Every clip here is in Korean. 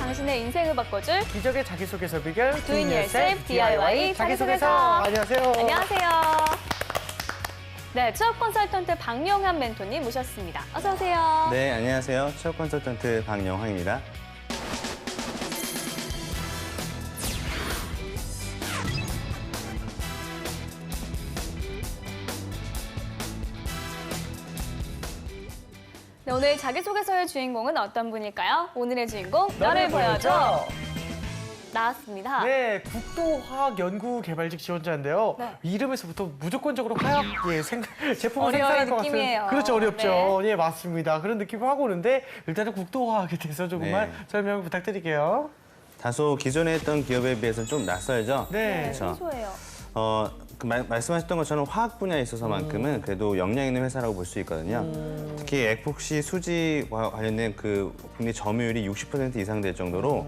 당신의 인생을 바꿔줄 기적의 자기소개서 비결 Doing Yourself DIY 자기소개서. 안녕하세요. 안녕하세요. 네, 취업 컨설턴트 박영환 멘토님 모셨습니다. 어서 오세요. 네, 안녕하세요. 취업 컨설턴트 박영환입니다. 네, 오늘 자기소개서의 주인공은 어떤 분일까요? 오늘의 주인공, 너를 보여줘. 나왔습니다. 네, 국도화학연구개발직 지원자인데요. 네. 이름에서부터 무조건적으로 화학 제품을 어려운 생산할 것 느낌이에요. 같은. 그렇죠, 어렵죠. 예, 맞습니다. 그런 느낌을 하고 오는데 일단은 국도화학에 대해서 조금만 네. 설명 부탁드릴게요. 다소 기존에 했던 기업에 비해서 좀 낯설죠? 네. 그렇죠. 생소해요. 말씀하셨던 것처럼 화학 분야에 있어서만큼은 그래도 역량 있는 회사라고 볼 수 있거든요. 특히 에폭시 수지와 관련된 그 국내 점유율이 60% 이상 될 정도로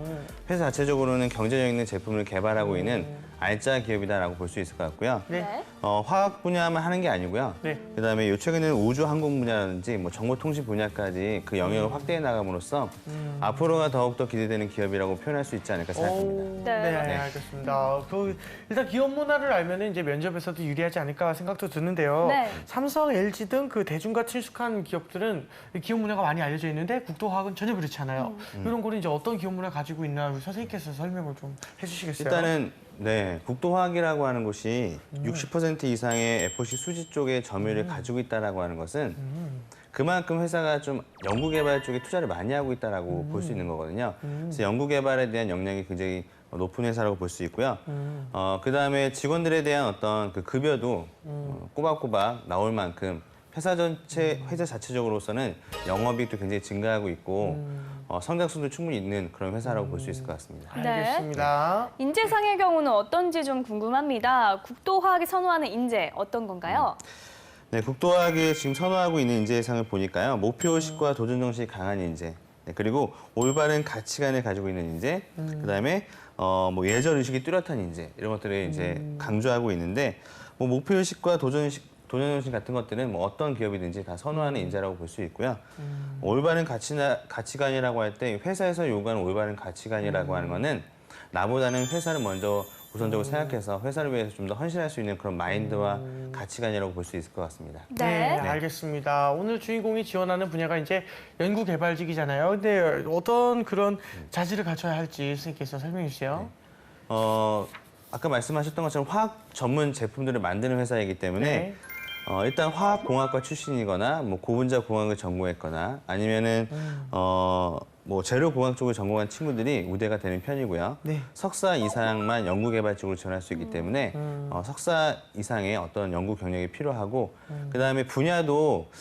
회사 자체적으로는 경쟁력 있는 제품을 개발하고 있는 알짜 기업이다라고 볼 수 있을 것 같고요. 네. 화학 분야만 하는 게 아니고요. 네. 그다음에 최근에는 우주 항공 분야라든지 뭐 정보통신 분야까지 그 영역을 확대해 나감으로써 앞으로가 더욱더 기대되는 기업이라고 표현할 수 있지 않을까 생각합니다. 네. 네, 알겠습니다. 일단 기업 문화를 알면 이제 면접에서도 유리하지 않을까 생각도 드는데요. 네. 삼성, LG 등 그 대중과 친숙한 기업들은 기업 문화가 많이 알려져 있는데 국도화학은 전혀 그렇지 않아요. 이런 거는 이제 어떤 기업 문화 가지고 있나 우리 선생님께서 설명을 좀 해주시겠어요? 일단은 네, 국도화학이라고 하는 곳이 60% 이상의 에포시 수지 쪽의 점유율을 가지고 있다라고 하는 것은 그만큼 회사가 좀 연구개발 쪽에 투자를 많이 하고 있다라고 볼 수 있는 거거든요. 그래서 연구개발에 대한 역량이 굉장히 높은 회사라고 볼 수 있고요. 그다음에 직원들에 대한 어떤 그 급여도 꼬박꼬박 나올 만큼 회사 자체적으로서는 영업이익도 굉장히 증가하고 있고 성장성도 충분히 있는 그런 회사라고 볼 수 있을 것 같습니다. 네. 알겠습니다. 인재상의 경우는 어떤지 좀 궁금합니다. 국도화학이 선호하는 인재 어떤 건가요? 네, 국도화학이 지금 선호하고 있는 인재상을 보니까요. 목표의식과 도전정신이 강한 인재, 네, 그리고 올바른 가치관을 가지고 있는 인재, 그다음에 뭐 예절의식이 뚜렷한 인재, 이런 것들을 이제 강조하고 있는데 뭐 목표의식과 도전정신 같은 것들은 뭐 어떤 기업이든지 다 선호하는 인재라고 볼 수 있고요. 올바른 가치관이라고 할 때 회사에서 요구하는 올바른 가치관이라고 하는 거는 나보다는 회사를 먼저 우선적으로 생각해서 회사를 위해서 좀 더 헌신할 수 있는 그런 마인드와 가치관이라고 볼 수 있을 것 같습니다. 네, 알겠습니다. 오늘 주인공이 지원하는 분야가 이제 연구개발직이잖아요. 근데 어떤 그런 자질을 갖춰야 할지 선생님께서 설명해 주세요. 아까 말씀하셨던 것처럼 화학 전문 제품들을 만드는 회사이기 때문에 네. 일단 화학공학과 출신이거나 뭐 고분자 공학을 전공했거나 아니면은 뭐 재료공학 쪽을 전공한 친구들이 우대가 되는 편이고요. 네. 석사 이상만 연구개발 쪽으로 지원할 수 있기 때문에 석사 이상의 어떤 연구 경력이 필요하고 그다음에 분야도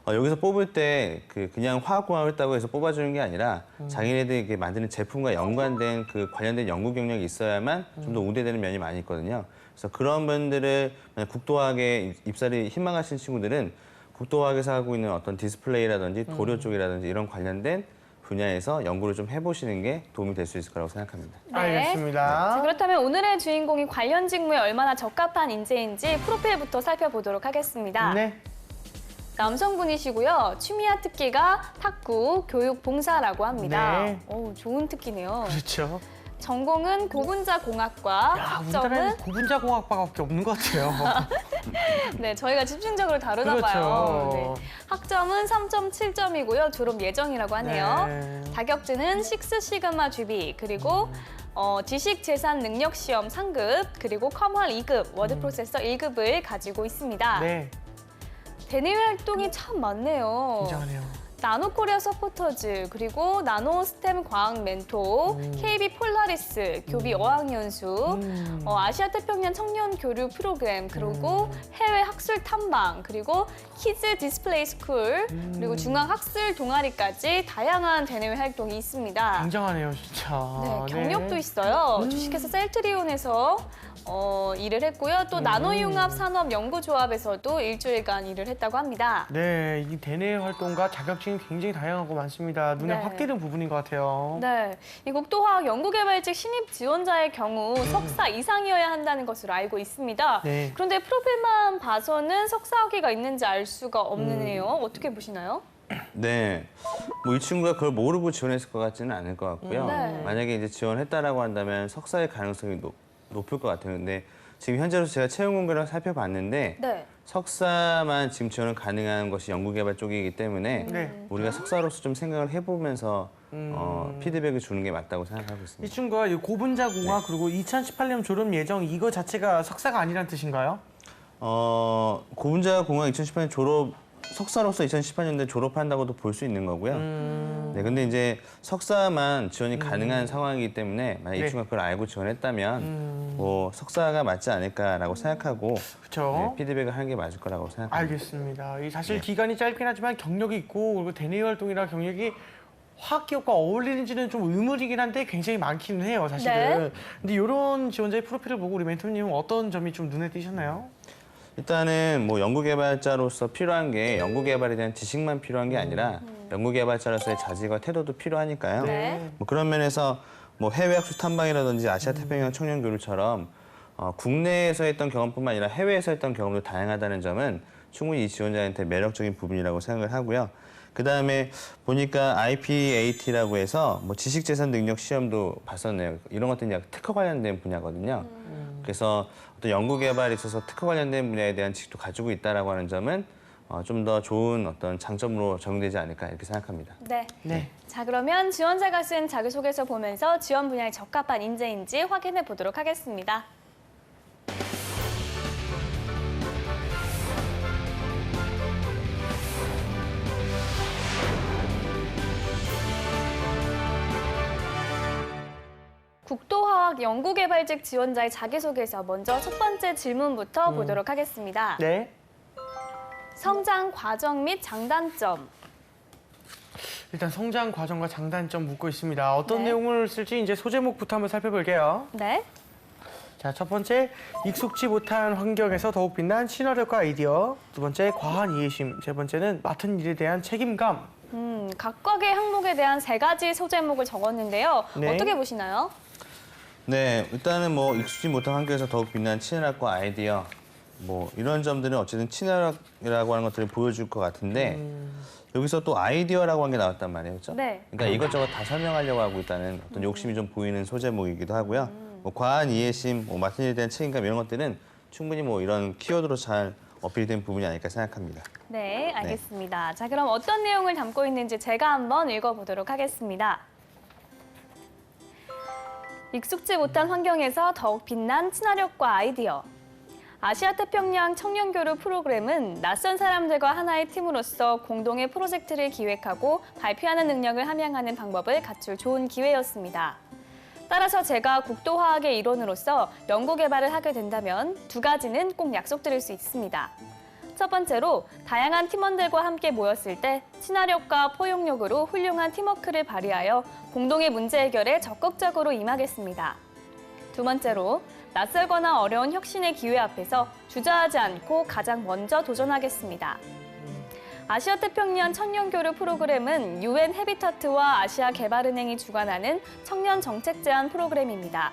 여기서 뽑을 때 그냥 화학공학을 했다고 해서 뽑아주는 게 아니라 자기네들이 이렇게 만드는 제품과 연관된 그 관련된 연구 경력이 있어야만 좀 더 우대되는 면이 많이 있거든요. 그래서 그런 분들을 만약 국도화학에 입사를 희망하시는 친구들은 국도화학에서 하고 있는 어떤 디스플레이라든지 도료 쪽이라든지 이런 관련된 분야에서 연구를 좀 해보시는 게 도움이 될 수 있을 거라고 생각합니다. 네. 알겠습니다. 자, 그렇다면 오늘의 주인공이 관련 직무에 얼마나 적합한 인재인지 프로필부터 살펴보도록 하겠습니다. 네. 남성분이시고요. 취미와 특기가 탁구, 교육, 봉사라고 합니다. 네. 오, 좋은 특기네요. 그렇죠. 전공은 고분자 공학과, 야, 학점은 우리나라에는 고분자 공학과밖에 없는 것 같아요. 네, 저희가 집중적으로 다루나 그렇죠. 봐요. 네. 학점은 3.7점이고요. 졸업 예정이라고 하네요. 네. 자격증은 식스 시그마 GB 그리고 지식 재산 능력 시험 상급 그리고 컴활 2급, 워드 프로세서 1급을 가지고 있습니다. 네, 대내외 활동이 참 많네요. 굉장하네요. 나노코리아 서포터즈, 그리고 나노스템 과학 멘토, KB 폴라리스, 교비 어학연수, 아시아 태평양 청년 교류 프로그램, 그리고 해외 학술 탐방, 그리고 키즈 디스플레이 스쿨, 그리고 중앙 학술 동아리까지 다양한 대내외 활동이 있습니다. 굉장하네요, 진짜. 네, 경력도 있어요. 주식회사 셀트리온에서 일을 했고요. 또 나노융합 산업연구조합에서도 일주일간 일을 했다고 합니다. 네, 이 대내 활동과 자격증이 굉장히 다양하고 많습니다. 눈에 네. 확 띄는 부분인 것 같아요. 네, 이 국도화학 연구개발직 신입 지원자의 경우 석사 이상이어야 한다는 것으로 알고 있습니다. 네. 그런데 프로필만 봐서는 석사 학위가 있는지 알 수가 없네요. 어떻게 보시나요? 네. 뭐 이 친구가 그걸 모르고 지원했을 것 같지는 않을 것 같고요. 네. 만약에 이제 지원했다라고 한다면 석사의 가능성이 높을 것 같아요. 근데 지금 현재로서 제가 채용 공고를 살펴봤는데 네. 석사만 지금 지원은 가능한 것이 연구개발 쪽이기 때문에 네. 우리가 석사로서 좀 생각을 해보면서 피드백을 주는 게 맞다고 생각하고 이 있습니다. 친구가 이 고분자 공학 네. 그리고 2018년 졸업 예정 이거 자체가 석사가 아니란 뜻인가요? 고분자 공학 2018년 석사로서 2018년도에 졸업한다고도 볼 수 있는 거고요. 네, 근데 이제 석사만 지원이 가능한 상황이기 때문에 만약 이 네. 친구가 그걸 알고 지원했다면 뭐 석사가 맞지 않을까라고 생각하고 그렇죠. 네, 피드백을 하는 게 맞을 거라고 생각합니다. 알겠습니다. 이 사실 네. 기간이 짧긴 하지만 경력이 있고 그리고 대내 활동이나 경력이 화학 기업과 어울리는지는 좀 의문이긴 한데 굉장히 많기는 해요, 사실은. 네. 근데 이런 지원자의 프로필을 보고 우리 멘토님은 어떤 점이 좀 눈에 띄셨나요? 일단은 뭐 연구개발자로서 필요한 게 연구개발에 대한 지식만 필요한 게 아니라 연구개발자로서의 자질과 태도도 필요하니까요. 네. 뭐 그런 면에서 뭐 해외 학술 탐방이라든지 아시아 태평양 청년 교류처럼 국내에서 했던 경험뿐만 아니라 해외에서 했던 경험도 다양하다는 점은 충분히 이 지원자한테 매력적인 부분이라고 생각을 하고요. 그다음에 보니까 IPAT라고 해서 뭐 지식재산 능력 시험도 봤었네요. 이런 것들은 약간 특허 관련된 분야거든요. 그래서 어떤 연구 개발에 있어서 특허 관련된 분야에 대한 지식도 가지고 있다라고 하는 점은 좀 더 좋은 어떤 장점으로 적용되지 않을까 이렇게 생각합니다. 네. 네. 자, 그러면 지원자가 쓴 자기소개서 보면서 지원 분야에 적합한 인재인지 확인해 보도록 하겠습니다. 국토화학 연구개발직 지원자의 자기소개서 먼저 첫 번째 질문부터 보도록 하겠습니다. 네. 성장 과정 및 장단점. 일단 성장 과정과 장단점 묻고 있습니다. 어떤 네. 내용을 쓸지 이제 소제목부터 한번 살펴볼게요. 네. 자, 첫 번째, 익숙지 못한 환경에서 더욱 빛난 친화력과 아이디어. 두 번째, 과한 이해심. 세 번째는 맡은 일에 대한 책임감. 각각의 항목에 대한 세 가지 소제목을 적었는데요. 네. 어떻게 보시나요? 네, 일단은 뭐 익숙지 못한 환경에서 더욱 빛난 친화력과 아이디어 뭐 이런 점들은 어쨌든 친화력이라고 하는 것들을 보여줄 것 같은데 여기서 또 아이디어라고 한 게 나왔단 말이에요, 그렇죠? 네. 그러니까 이것저것 다 설명하려고 하고 있다는 어떤 욕심이 좀 보이는 소제목이기도 하고요. 뭐 과한 이해심, 뭐 맡은 일에 대한 책임감 이런 것들은 충분히 뭐 이런 키워드로 잘 어필된 부분이 아닐까 생각합니다. 네, 알겠습니다. 자, 그럼 어떤 내용을 담고 있는지 제가 한번 읽어보도록 하겠습니다. 익숙지 못한 환경에서 더욱 빛난 친화력과 아이디어. 아시아 태평양 청년교류 프로그램은 낯선 사람들과 하나의 팀으로서 공동의 프로젝트를 기획하고 발표하는 능력을 함양하는 방법을 갖출 좋은 기회였습니다. 따라서 제가 국토화학의 일원으로서 연구개발을 하게 된다면 두 가지는 꼭 약속드릴 수 있습니다. 첫 번째로 다양한 팀원들과 함께 모였을 때 친화력과 포용력으로 훌륭한 팀워크를 발휘하여 공동의 문제 해결에 적극적으로 임하겠습니다. 두 번째로 낯설거나 어려운 혁신의 기회 앞에서 주저하지 않고 가장 먼저 도전하겠습니다. 아시아 태평양 청년교류 프로그램은 UN 해비타트와 아시아 개발은행이 주관하는 청년 정책 제안 프로그램입니다.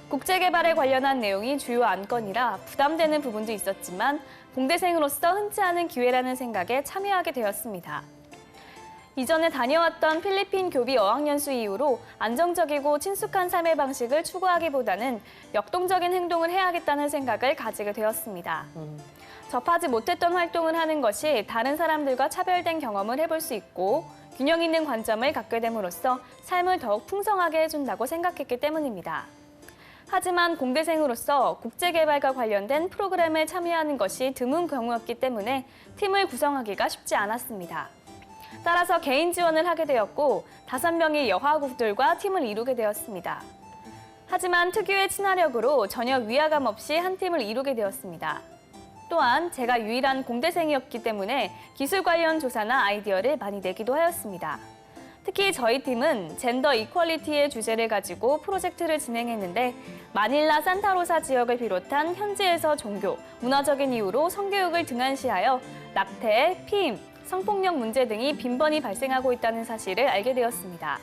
국제개발에 관련한 내용이 주요 안건이라 부담되는 부분도 있었지만 공대생으로서 흔치 않은 기회라는 생각에 참여하게 되었습니다. 이전에 다녀왔던 필리핀 교비 어학연수 이후로 안정적이고 친숙한 삶의 방식을 추구하기보다는 역동적인 행동을 해야겠다는 생각을 가지게 되었습니다. 접하지 못했던 활동을 하는 것이 다른 사람들과 차별된 경험을 해볼 수 있고 균형 있는 관점을 갖게 됨으로써 삶을 더욱 풍성하게 해준다고 생각했기 때문입니다. 하지만 공대생으로서 국제개발과 관련된 프로그램에 참여하는 것이 드문 경우였기 때문에 팀을 구성하기가 쉽지 않았습니다. 따라서 개인 지원을 하게 되었고 5명의 여화국들과 팀을 이루게 되었습니다. 하지만 특유의 친화력으로 전혀 위화감 없이 한 팀을 이루게 되었습니다. 또한 제가 유일한 공대생이었기 때문에 기술 관련 조사나 아이디어를 많이 내기도 하였습니다. 특히 저희 팀은 젠더 이퀄리티의 주제를 가지고 프로젝트를 진행했는데 마닐라 산타로사 지역을 비롯한 현지에서 종교, 문화적인 이유로 성교육을 등한시하여 낙태, 피임, 성폭력 문제 등이 빈번히 발생하고 있다는 사실을 알게 되었습니다.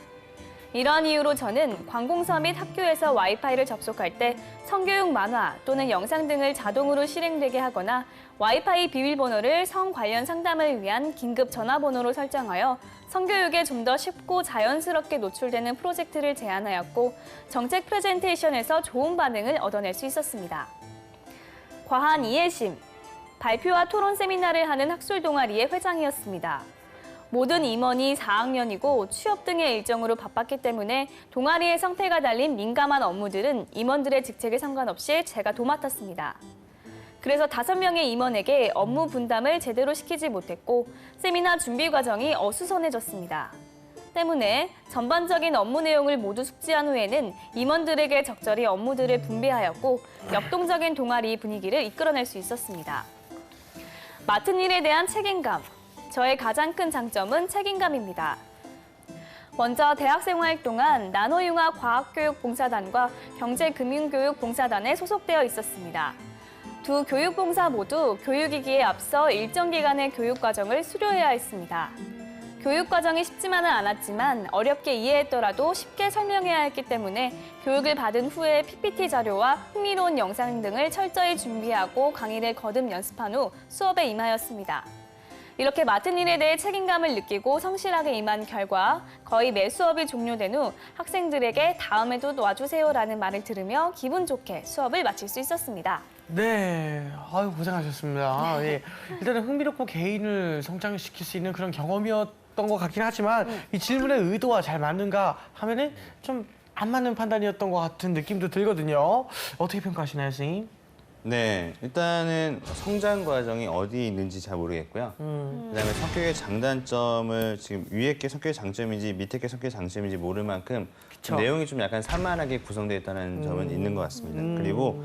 이러한 이유로 저는 관공서 및 학교에서 와이파이를 접속할 때 성교육 만화 또는 영상 등을 자동으로 실행되게 하거나 와이파이 비밀번호를 성 관련 상담을 위한 긴급 전화번호로 설정하여 성교육에 좀 더 쉽고 자연스럽게 노출되는 프로젝트를 제안하였고 정책 프레젠테이션에서 좋은 반응을 얻어낼 수 있었습니다. 과한 이해심, 발표와 토론 세미나를 하는 학술 동아리의 회장이었습니다. 모든 임원이 4학년이고 취업 등의 일정으로 바빴기 때문에 동아리의 성패가 달린 민감한 업무들은 임원들의 직책에 상관없이 제가 도맡았습니다. 그래서 5명의 임원에게 업무 분담을 제대로 시키지 못했고 세미나 준비 과정이 어수선해졌습니다. 때문에 전반적인 업무 내용을 모두 숙지한 후에는 임원들에게 적절히 업무들을 분배하였고 역동적인 동아리 분위기를 이끌어낼 수 있었습니다. 맡은 일에 대한 책임감. 저의 가장 큰 장점은 책임감입니다. 먼저 대학생 활 동안 나노융합과학교육봉사단과 경제금융교육봉사단에 소속되어 있었습니다. 두 교육봉사 모두 교육이기에 앞서 일정 기간의 교육과정을 수료해야 했습니다. 교육과정이 쉽지만은 않았지만 어렵게 이해했더라도 쉽게 설명해야 했기 때문에 교육을 받은 후에 PPT 자료와 흥미로운 영상 등을 철저히 준비하고 강의를 거듭 연습한 후 수업에 임하였습니다. 이렇게 맡은 일에 대해 책임감을 느끼고 성실하게 임한 결과 거의 매 수업이 종료된 후 학생들에게 다음에도 와주세요라는 말을 들으며 기분 좋게 수업을 마칠 수 있었습니다. 네, 아유 고생하셨습니다. 예. 일단은 흥미롭고 개인을 성장시킬 수 있는 그런 경험이었던 것 같긴 하지만 이 질문의 의도와 잘 맞는가 하면은 좀 안 맞는 판단이었던 것 같은 느낌도 들거든요. 어떻게 평가하시나요, 선생님? 네, 일단은 성장 과정이 어디 있는지 잘 모르겠고요. 그다음에 성격의 장단점을 지금 위에 게 성격의 장점인지 밑에 게 성격의 장점인지 모를 만큼 그쵸. 내용이 좀 약간 산만하게 구성되어 있다는 점은 있는 것 같습니다. 그리고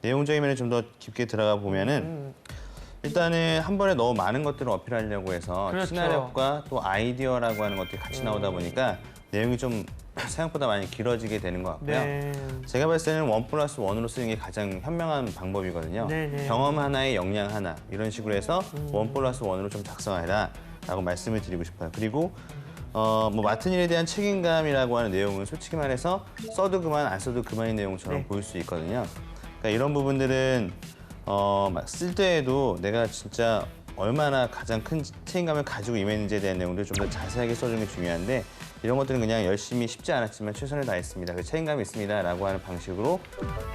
내용적인 면에 좀 더 깊게 들어가 보면은 일단은 한 번에 너무 많은 것들을 어필하려고 해서 그렇죠. 친화력과 또 아이디어라고 하는 것들이 같이 나오다 보니까 내용이 좀 생각보다 많이 길어지게 되는 것 같고요. 네. 제가 봤을 때는 1+1으로 쓰는 게 가장 현명한 방법이거든요. 네네. 경험 하나에 역량 하나 이런 식으로 해서 1+1으로 좀 작성해라 라고 말씀을 드리고 싶어요. 그리고 뭐 맡은 일에 대한 책임감이라고 하는 내용은 솔직히 말해서 써도 그만 안 써도 그만인 내용처럼 네. 보일 수 있거든요. 그러니까 이런 부분들은 막 쓸 때에도 내가 진짜 얼마나 가장 큰 책임감을 가지고 임했는지에 대한 내용들을 좀 더 자세하게 써주는 게 중요한데 이런 것들은 그냥 열심히 쉽지 않았지만 최선을 다했습니다. 그 책임감이 있습니다. 라고 하는 방식으로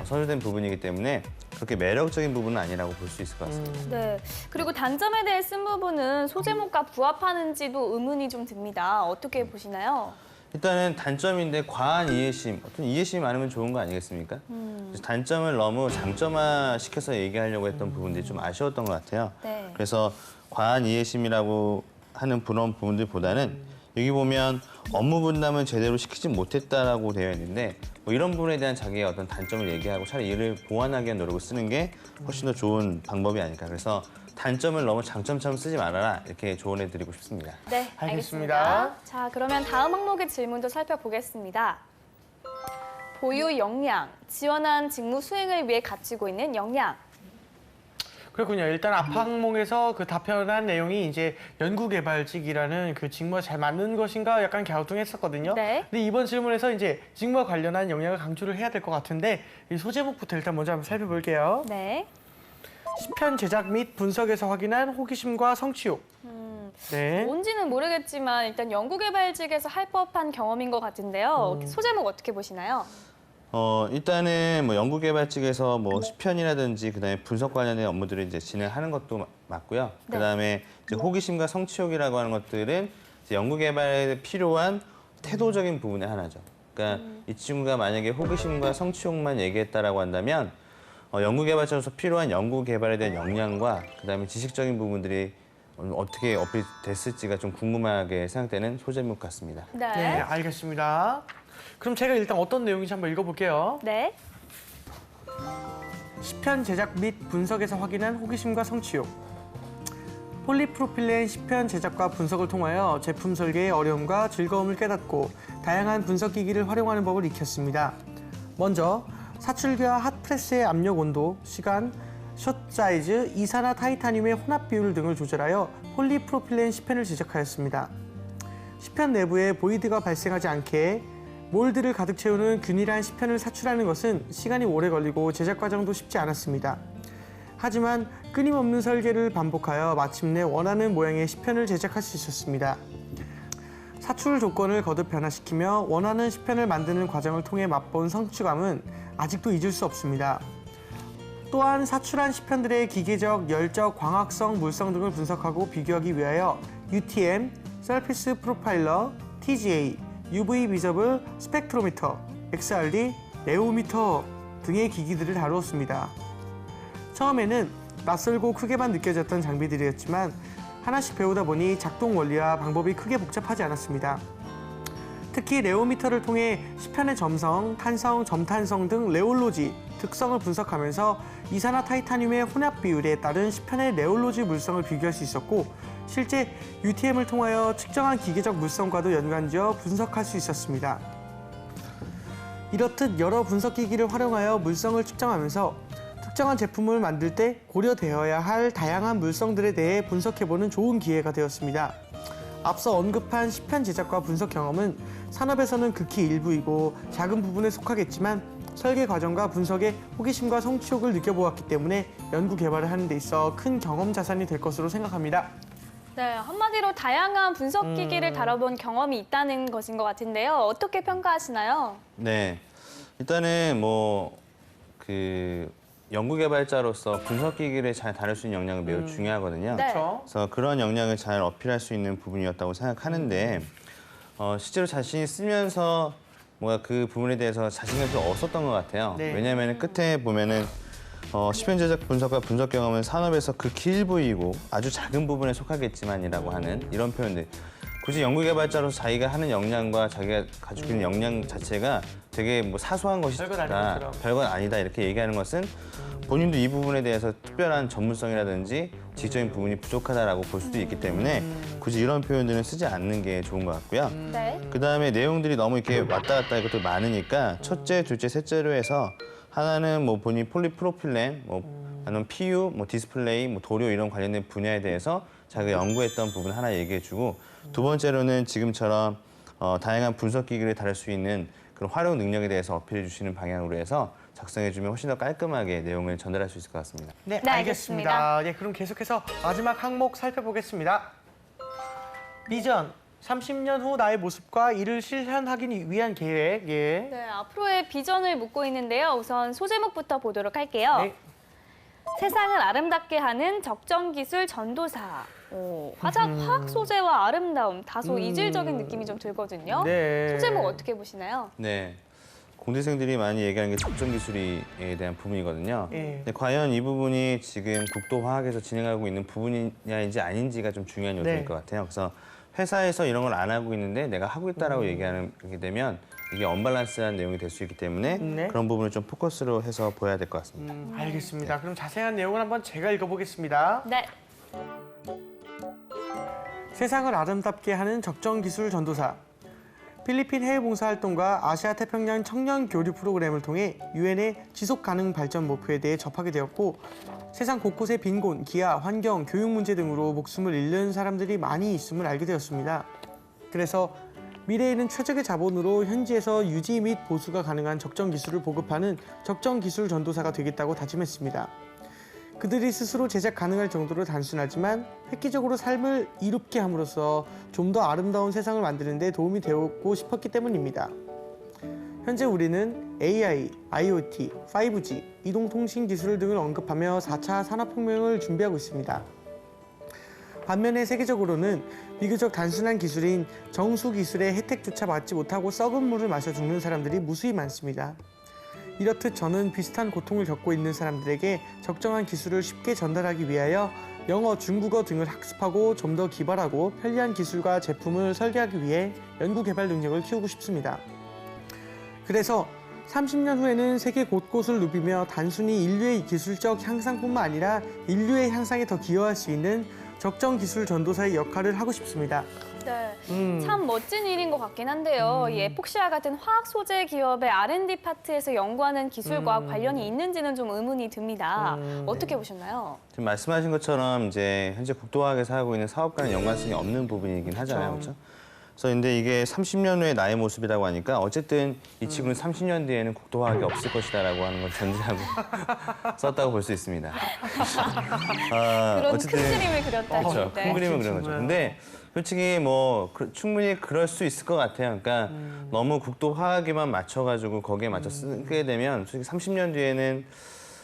서술된 부분이기 때문에 그렇게 매력적인 부분은 아니라고 볼 수 있을 것 같습니다. 네. 그리고 단점에 대해 쓴 부분은 소제목과 부합하는지도 의문이 좀 듭니다. 어떻게 보시나요? 일단은 단점인데 과한 이해심, 어떤 이해심이 많으면 좋은 거 아니겠습니까? 그래서 단점을 너무 장점화 시켜서 얘기하려고 했던 부분들이 좀 아쉬웠던 것 같아요. 네. 그래서 과한 이해심이라고 하는 그런 부분들보다는 여기 보면 업무 분담을 제대로 시키지 못했다라고 되어 있는데 뭐 이런 부분에 대한 자기의 어떤 단점을 얘기하고 차라리 이를 보완하기 위한 노력을 쓰는 게 훨씬 더 좋은 방법이 아닐까. 그래서 단점을 너무 장점처럼 쓰지 말아라 이렇게 조언해 드리고 싶습니다. 네, 알겠습니다. 자, 그러면 다음 항목의 질문도 살펴보겠습니다. 보유 역량, 지원한 직무 수행을 위해 갖추고 있는 역량. 그렇군요. 일단 앞 항목에서 그 답변한 내용이 이제 연구개발직이라는 그 직무와 잘 맞는 것인가 약간 갸우뚱했었거든요. 네. 근데 이번 질문에서 이제 직무와 관련한 역량을 강조를 해야 될 것 같은데 이 소제목부터 일단 먼저 한번 살펴볼게요. 네. 시편 제작 및 분석에서 확인한 호기심과 성취욕. 네. 뭔지는 모르겠지만 일단 연구개발직에서 할 법한 경험인 것 같은데요. 소제목 어떻게 보시나요? 일단은 뭐 연구개발 측에서 뭐 시편이라든지 그다음에 분석 관련된 업무들을 이제 진행하는 것도 맞고요. 네. 그다음에 이제 호기심과 성취욕이라고 하는 것들은 이제 연구개발에 필요한 태도적인 부분의 하나죠. 그러니까 이 친구가 만약에 호기심과 성취욕만 얘기했다라고 한다면 연구개발처에서 필요한 연구개발에 대한 역량과 그다음에 지식적인 부분들이 어떻게 어필이 됐을지가 좀 궁금하게 생각되는 소제목 같습니다. 네. 네, 알겠습니다. 그럼 제가 일단 어떤 내용인지 한번 읽어볼게요. 네. 시편 제작 및 분석에서 확인한 호기심과 성취욕. 폴리프로필렌 시편 제작과 분석을 통하여 제품 설계의 어려움과 즐거움을 깨닫고 다양한 분석 기기를 활용하는 법을 익혔습니다. 먼저 사출기와 핫프레스의 압력 온도, 시간, 숏 사이즈, 이산화 타이타늄의 혼합 비율 등을 조절하여 폴리프로필렌 시편을 제작하였습니다. 시편 내부에 보이드가 발생하지 않게 몰드를 가득 채우는 균일한 시편을 사출하는 것은 시간이 오래 걸리고 제작 과정도 쉽지 않았습니다. 하지만 끊임없는 설계를 반복하여 마침내 원하는 모양의 시편을 제작할 수 있었습니다. 사출 조건을 거듭 변화시키며 원하는 시편을 만드는 과정을 통해 맛본 성취감은 아직도 잊을 수 없습니다. 또한 사출한 시편들의 기계적, 열적, 광학성, 물성 등을 분석하고 비교하기 위하여 UTM, 서피스 프로파일러, TGA, UV 비저블 스펙트로미터, XRD, 레오미터 등의 기기들을 다루었습니다. 처음에는 낯설고 크게만 느껴졌던 장비들이었지만 하나씩 배우다 보니 작동 원리와 방법이 크게 복잡하지 않았습니다. 특히 레오미터를 통해 시편의 점성, 탄성, 점탄성 등 레올로지, 특성을 분석하면서 이산화타이타늄의 혼합 비율에 따른 시편의 레올로지 물성을 비교할 수 있었고 실제 UTM을 통하여 측정한 기계적 물성과도 연관지어 분석할 수 있었습니다. 이렇듯 여러 분석기기를 활용하여 물성을 측정하면서 특정한 제품을 만들 때 고려되어야 할 다양한 물성들에 대해 분석해보는 좋은 기회가 되었습니다. 앞서 언급한 시편 제작과 분석 경험은 산업에서는 극히 일부이고 작은 부분에 속하겠지만 설계 과정과 분석에 호기심과 성취욕을 느껴보았기 때문에 연구 개발을 하는 데 있어 큰 경험 자산이 될 것으로 생각합니다. 네, 한마디로 다양한 분석 기기를 다뤄본 경험이 있다는 것인 것 같은데요. 어떻게 평가하시나요? 네, 일단은 연구개발자로서 분석기기를 잘 다룰 수 있는 역량은 매우 중요하거든요. 네. 그렇죠? 그래서 그런 역량을 잘 어필할 수 있는 부분이었다고 생각하는데 실제로 자신이 쓰면서 뭔가 그 부분에 대해서 자신감이 좀 없었던 것 같아요. 네. 왜냐하면 끝에 보면은 시편 제작 분석과 분석 경험은 산업에서 극히 일부이고 아주 작은 부분에 속하겠지만이라고 하는 이런 표현들. 굳이 연구개발자로서 자기가 하는 역량과 자기가 가지고 있는 역량 자체가 되게 사소한 것이다, 별건 아닌 것처럼. 별건 아니다 이렇게 얘기하는 것은 본인도 이 부분에 대해서 특별한 전문성이라든지 지적인 부분이 부족하다라고 볼 수도 있기 때문에 굳이 이런 표현들은 쓰지 않는 게 좋은 것 같고요. 네. 그다음에 내용들이 너무 이렇게 왔다 갔다 할 것도 많으니까 첫째, 둘째, 셋째로 해서 하나는 본인 폴리프로필렌, 아니면 PU, 디스플레이, 도료 이런 관련된 분야에 대해서 자기가 연구했던 부분 하나 얘기해주고 두 번째로는 지금처럼 다양한 분석 기기를 다룰 수 있는 그런 활용 능력에 대해서 어필해 주시는 방향으로 해서 작성해주면 훨씬 더 깔끔하게 내용을 전달할 수 있을 것 같습니다. 네, 네, 알겠습니다. 네, 그럼 계속해서 마지막 항목 살펴보겠습니다. 비전, 30년 후 나의 모습과 이를 실현하기 위한 계획. 예. 네, 앞으로의 비전을 묻고 있는데요. 우선 소제목부터 보도록 할게요. 네. 세상을 아름답게 하는 적정 기술 전도사. 화학 소재와 아름다움, 다소 이질적인 느낌이 좀 들거든요. 네. 소제목 어떻게 보시나요? 네. 공대생들이 많이 얘기하는 게 적정 기술에 대한 부분이거든요. 예. 근데 과연 이 부분이 지금 국토화학에서 진행하고 있는 부분이냐인지 아닌지가 좀 중요한 요소일 네. 것 같아요. 그래서 회사에서 이런 걸 안 하고 있는데 내가 하고 있다라고 얘기하게 되면 이게 언밸런스한 내용이 될 수 있기 때문에 네. 그런 부분을 좀 포커스로 해서 보여야 될 것 같습니다. 알겠습니다. 그럼 자세한 내용을 한번 제가 읽어보겠습니다. 네. 세상을 아름답게 하는 적정 기술 전도사. 필리핀 해외 봉사활동과 아시아 태평양 청년 교류 프로그램을 통해 유엔의 지속 가능 발전 목표에 대해 접하게 되었고 세상 곳곳의 빈곤, 기아, 환경, 교육 문제 등으로 목숨을 잃는 사람들이 많이 있음을 알게 되었습니다. 그래서 미래에는 최적의 자본으로 현지에서 유지 및 보수가 가능한 적정 기술을 보급하는 적정 기술 전도사가 되겠다고 다짐했습니다. 그들이 스스로 제작 가능할 정도로 단순하지만 획기적으로 삶을 이롭게 함으로써 좀 더 아름다운 세상을 만드는 데 도움이 되고 싶었기 때문입니다. 현재 우리는 AI, IoT, 5G, 이동통신 기술 등을 언급하며 4차 산업혁명을 준비하고 있습니다. 반면에 세계적으로는 비교적 단순한 기술인 정수 기술의 혜택조차 받지 못하고 썩은 물을 마셔 죽는 사람들이 무수히 많습니다. 이렇듯 저는 비슷한 고통을 겪고 있는 사람들에게 적정한 기술을 쉽게 전달하기 위하여 영어, 중국어 등을 학습하고 좀 더 기발하고 편리한 기술과 제품을 설계하기 위해 연구 개발 능력을 키우고 싶습니다. 그래서 30년 후에는 세계 곳곳을 누비며 단순히 인류의 기술적 향상뿐만 아니라 인류의 향상에 더 기여할 수 있는 적정 기술 전도사의 역할을 하고 싶습니다. 네, 참 멋진 일인 것 같긴 한데요. 이 에폭시아 같은 화학 소재 기업의 R&D 파트에서 연구하는 기술과 관련이 있는지는 좀 의문이 듭니다. 어떻게 보셨나요? 지금 말씀하신 것처럼 이제 현재 국토화학에서 하고 있는 사업과는 연관성이 없는 부분이긴 하잖아요, 그렇죠? 그래서 근데 이게 30년 후의 나의 모습이라고 하니까 어쨌든 이 친구는 30년 뒤에는 국토화학이 없을 것이다라고 하는 걸 전제하고 썼다고 볼 수 있습니다. 그런 큰 그림을 그렸다. 그렇죠. 큰 그림은 그런 거죠. 친구야. 근데 솔직히 뭐 충분히 그럴 수 있을 것 같아요. 그러니까 너무 국토화학에만 맞춰가지고 거기에 맞춰 쓰게 되면 솔직히 30년 뒤에는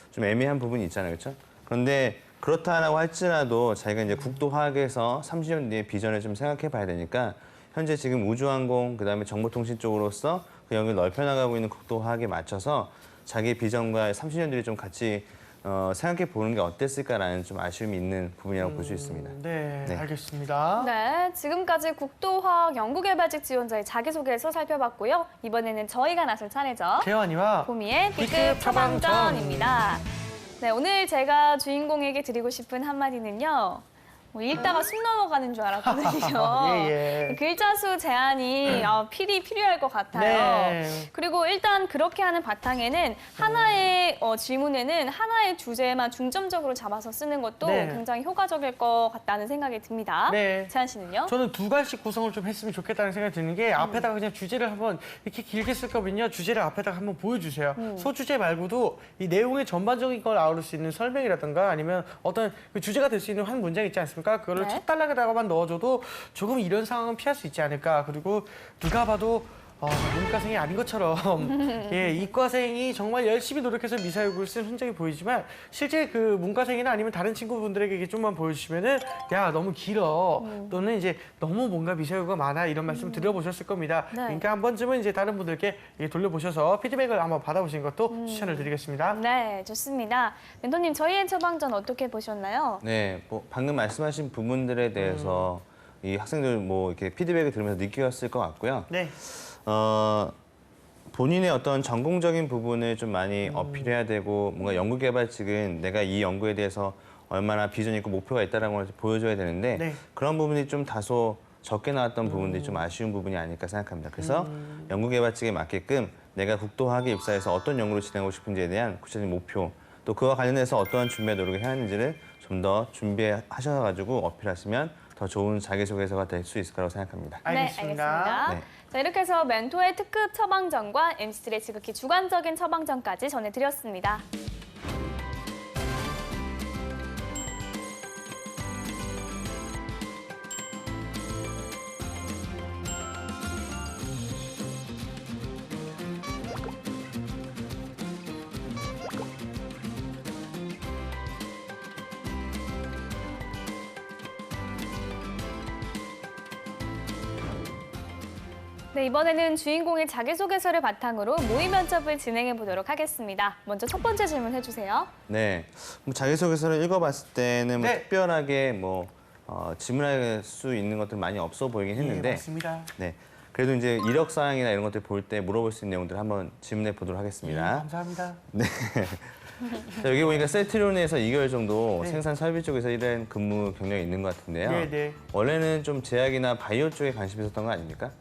좀 애매한 부분이 있잖아요. 그렇죠? 그런데 그렇다라고 할지라도 자기가 이제 국토화학에서 30년 뒤에 비전을 좀 생각해 봐야 되니까 현재 지금 우주항공 그다음에 정보통신 쪽으로서 그 영역을 넓혀나가고 있는 국토화학에 맞춰서 자기 비전과 30년 뒤를 좀 같이 생각해 보는 게 어땠을까라는 좀 아쉬움이 있는 부분이라고 볼 수 있습니다. 네, 네. 알겠습니다. 네, 지금까지 국토화학 연구개발직 지원자의 자기소개에서 살펴봤고요. 이번에는 저희가 나설 차례죠. 재환이와 보미의 B급 B급 처방전. 처방전입니다. 네, 오늘 제가 주인공에게 드리고 싶은 한마디는요. 뭐 읽다가 숨 넘어가는 줄 알았거든요. 예. 글자 수 제한이 필히 필요할 것 같아요. 네. 그리고 일단 그렇게 하는 바탕에는 하나의 질문에는 하나의 주제만 중점적으로 잡아서 쓰는 것도 네. 굉장히 효과적일 것 같다는 생각이 듭니다. 네. 재한 씨는요? 저는 두 가지씩 구성을 좀 했으면 좋겠다는 생각이 드는 게 앞에다가 그냥 주제를 한번 이렇게 길게 쓸 거면요. 주제를 앞에다가 한번 보여주세요. 소주제 말고도 이 내용의 전반적인 걸 아우를 수 있는 설명이라든가 아니면 어떤 그 주제가 될 수 있는 한 문장 있지 않습니까? 그거를 네. 첫 단락에다가만 넣어줘도 조금 이런 상황은 피할 수 있지 않을까. 그리고 누가 봐도 문과생이 아닌 것처럼 예, 이과생이 정말 열심히 노력해서 미사여구를 쓴 흔적이 보이지만 실제 그 문과생이나 아니면 다른 친구분들에게 이게 좀만 보여주시면은 야 너무 길어 또는 이제 너무 뭔가 미사여구가 많아 이런 말씀 드려보셨을 겁니다. 네. 그러니까 한 번쯤은 이제 다른 분들께 이게 돌려보셔서 피드백을 한번 받아보시는 것도 추천을 드리겠습니다. 네, 좋습니다. 멘토님, 저희의 처방전 어떻게 보셨나요? 네, 뭐 방금 말씀하신 부분들에 대해서 이 학생들 뭐 이렇게 피드백을 들으면서 느꼈을 것 같고요. 네. 본인의 어떤 전공적인 부분을 좀 많이 어필해야 되고 뭔가 연구개발 측은 내가 이 연구에 대해서 얼마나 비전이 있고 목표가 있다는 걸 보여줘야 되는데 네. 그런 부분이 좀 다소 적게 나왔던 부분들이 좀 아쉬운 부분이 아닐까 생각합니다. 그래서 연구개발 측에 맞게끔 내가 국토화학에 입사해서 어떤 연구를 진행하고 싶은지에 대한 구체적인 목표 또 그와 관련해서 어떠한 준비와 노력을 해야 하는지를 좀 더 준비하셔가지고 어필하시면 더 좋은 자기소개서가 될 수 있을 거라고 생각합니다. 알겠습니다. 네, 알겠습니다. 네. 자, 이렇게 해서 멘토의 특급 처방전과 MC들의 지극히 주관적인 처방전까지 전해드렸습니다. 네, 이번에는 주인공의 자기소개서를 바탕으로 모의 면접을 진행해 보도록 하겠습니다. 먼저 첫 번째 질문 해주세요. 네, 뭐 자기소개서를 읽어봤을 때는 뭐 네. 특별하게 뭐 질문할 수 있는 것들 많이 없어 보이긴 예, 했는데, 맞습니다. 네, 그래도 이제 이력 사항이나 이런 것들 볼 때 물어볼 수 있는 내용들 한번 질문해 보도록 예, 하겠습니다. 감사합니다. 네. 자, 여기 보니까 셀트리온에서 2개월 정도 네. 생산 설비 쪽에서 일한 근무 경력이 있는 것 같은데요. 네, 네. 원래는 좀 제약이나 바이오 쪽에 관심이 있었던 거 아닙니까?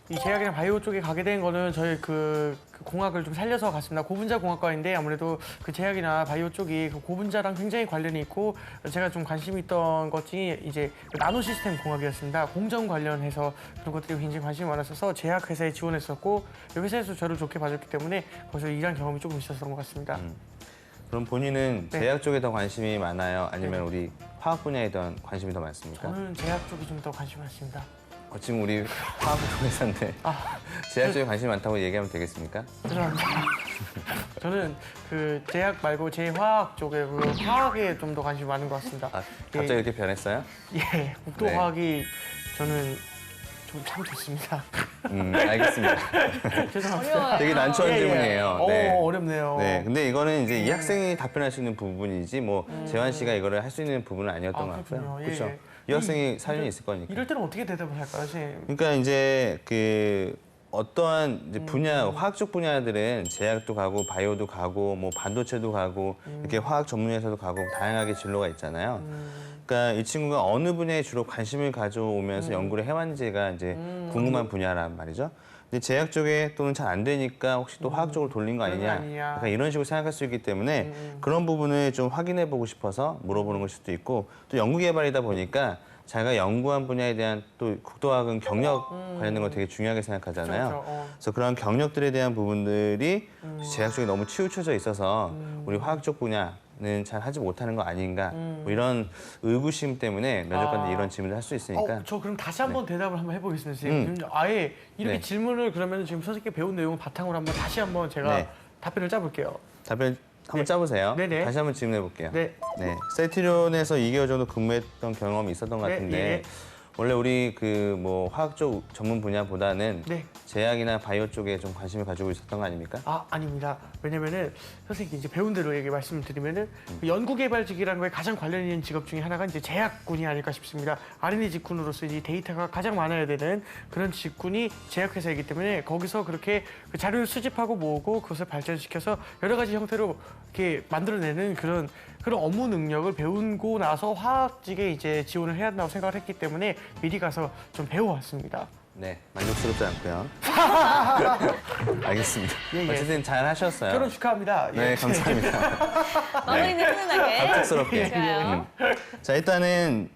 이 제약이나 바이오 쪽에 가게 된 거는 저희 그 공학을 좀 살려서 갔습니다. 고분자 공학과인데 아무래도 그 제약이나 바이오 쪽이 그 고분자랑 굉장히 관련이 있고 제가 좀 관심이 있던 것이 이제 그 나노 시스템 공학이었습니다. 공정 관련해서 그런 것들이 굉장히 관심이 많았어서 제약 회사에 지원했었고 이 회사에서 저를 좋게 봐줬기 때문에 거기서 일한 경험이 조금 있었던 것 같습니다. 그럼 본인은 네. 제약 쪽에 더 관심이 많아요? 아니면 우리 화학 분야에 더 관심이 더 많습니까? 저는 제약 쪽이 좀 더 관심이 많습니다. 지금 우리 화학 회사인데 제약 쪽에 관심이 많다고 얘기하면 되겠습니까? 죄송합니다. 저는 그 제약 말고 제화학 쪽에 그 화학에 좀 더 관심이 많은 것 같습니다. 아, 갑자기 이렇게 변했어요? 예, 국토화학이 저는 좀 참 좋습니다. 알겠습니다. 죄송합니다. 어려워요. 되게 난처한 예, 예. 질문이에요. 네. 어렵네요. 네, 근데 이거는 이제 이 학생이 답변할 수 있는 부분이지 뭐 재환 씨가 이거를 할 수 있는 부분은 아니었던 것 같고요. 그렇군요. 예, 그렇죠. 예. 이 학생이 사연이 있을 거니까. 이럴 때는 어떻게 대답을 할까요, 선생님? 그러니까 이제 그 어떠한 이제 분야, 화학 쪽 분야들은 제약도 가고 바이오도 가고 뭐 반도체도 가고 이렇게 화학 전문에서도 가고 다양하게 진로가 있잖아요. 그러니까 이 친구가 어느 분야에 주로 관심을 가져오면서 연구를 해왔는지가 이제 궁금한 분야란 말이죠. 근데 제약 쪽에 또는 잘 안 되니까 혹시 또 화학 쪽으로 돌린 거 그런 거 아니냐, 아니냐. 약간 이런 식으로 생각할 수 있기 때문에 그런 부분을 좀 확인해 보고 싶어서 물어보는 걸 수도 있고 또 연구 개발이다 보니까 자기가 연구한 분야에 대한 또 국토화학은 경력 관련된 거 되게 중요하게 생각하잖아요. 그렇죠. 그래서 그런 경력들에 대한 부분들이 제약 쪽에 너무 치우쳐져 있어서 우리 화학 쪽 분야는 잘 하지 못하는 거 아닌가 뭐 이런 의구심 때문에 면접관들이 이런 질문을 할 수 있으니까 저 그럼 다시 한번 대답을 한번 해보겠습니다, 선생님. 아예 이렇게 네. 질문을 그러면 지금 선생님께 배운 내용을 바탕으로 한번 다시 한번 제가 네. 답변을 짜볼게요. 답변 한번 네. 짜보세요. 네네. 다시 한번 질문해 볼게요. 네. 네, 셀트리온에서 2개월 정도 근무했던 경험이 있었던 것 네, 같은데 예. 원래 우리 그 뭐 화학 쪽 전문 분야보다는 네. 제약이나 바이오 쪽에 좀 관심을 가지고 있었던 거 아닙니까? 아닙니다. 왜냐면은 선생님이 이제 배운 대로 얘기 말씀드리면은 그 연구개발직이라는 거에 가장 관련 있는 직업 중에 하나가 이제 제약군이 아닐까 싶습니다. R&D 직군으로서 이제 데이터가 가장 많아야 되는 그런 직군이 제약회사이기 때문에 거기서 그렇게 그 자료를 수집하고 모으고 그것을 발전시켜서 여러 가지 형태로 이렇게 만들어내는 그런 업무 능력을 배우고 나서 화학직에 이제 지원을 해야 한다고 생각을 했기 때문에 미리 가서 좀 배워왔습니다. 네, 만족스럽지 않고요. 알겠습니다. 예, 예. 어쨌든 잘 하셨어요. 결혼 축하합니다. 네, 예. 감사합니다. 마무리는 훈훈하게. 갑작스럽게. 좋아요. 자, 일단은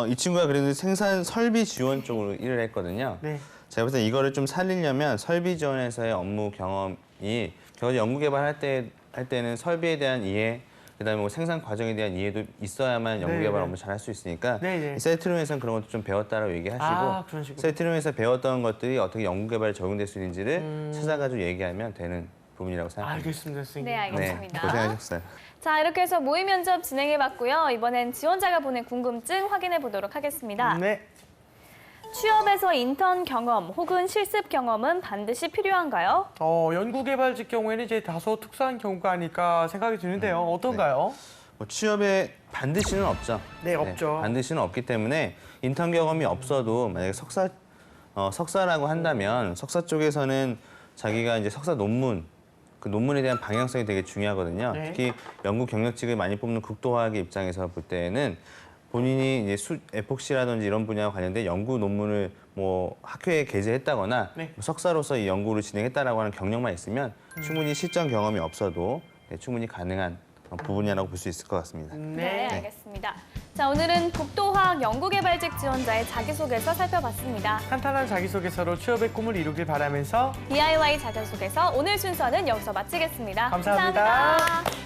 이 친구가 그래도 생산 설비 지원 쪽으로 일을 했거든요. 네. 제가 볼 때 이거를 좀 살리려면 설비 지원에서의 업무 경험이 결국 연구 개발할 때는 설비에 대한 이해, 그다음에 뭐 생산 과정에 대한 이해도 있어야만 연구 개발 네. 업무 잘 할 수 있으니까 네. 셀트리온에서는 그런 것도 좀 배웠다라고 얘기하시고 그런 식으로. 셀트리온에서 배웠던 것들이 어떻게 연구 개발에 적용될 수 있는지를 찾아가지고 얘기하면 되는 부분이라고 생각합니다. 알겠습니다, 선생님. 네, 알겠습니다. 고생하셨어요. 자, 이렇게 해서 모의 면접 진행해봤고요. 이번엔 지원자가 보낸 궁금증 확인해 보도록 하겠습니다. 네. 취업에서 인턴 경험 혹은 실습 경험은 반드시 필요한가요? 연구개발직 경우에는 이제 다소 특수한 경우가 아닐까 생각이 드는데요. 어떤가요? 뭐 취업에 반드시는 없죠. 네, 없죠. 반드시는 없기 때문에 인턴 경험이 없어도 만약에 석사라고 한다면 석사 쪽에서는 자기가 이제 석사 논문 그 논문에 대한 방향성이 되게 중요하거든요. 네. 특히 연구 경력직을 많이 뽑는 국토화학의 입장에서 볼 때는 본인이 이제 에폭시라든지 이런 분야와 관련된 연구 논문을 뭐 학회에 게재했다거나 네. 석사로서 이 연구를 진행했다라고 하는 경력만 있으면 충분히 실전 경험이 없어도 충분히 가능한 부분이라고 볼 수 있을 것 같습니다. 네, 알겠습니다. 자, 오늘은 국토화학 연구개발직 지원자의 자기소개서 살펴봤습니다. 탄탄한 자기소개서로 취업의 꿈을 이루길 바라면서 DIY 자기소개서 오늘 순서는 여기서 마치겠습니다. 감사합니다. 감사합니다.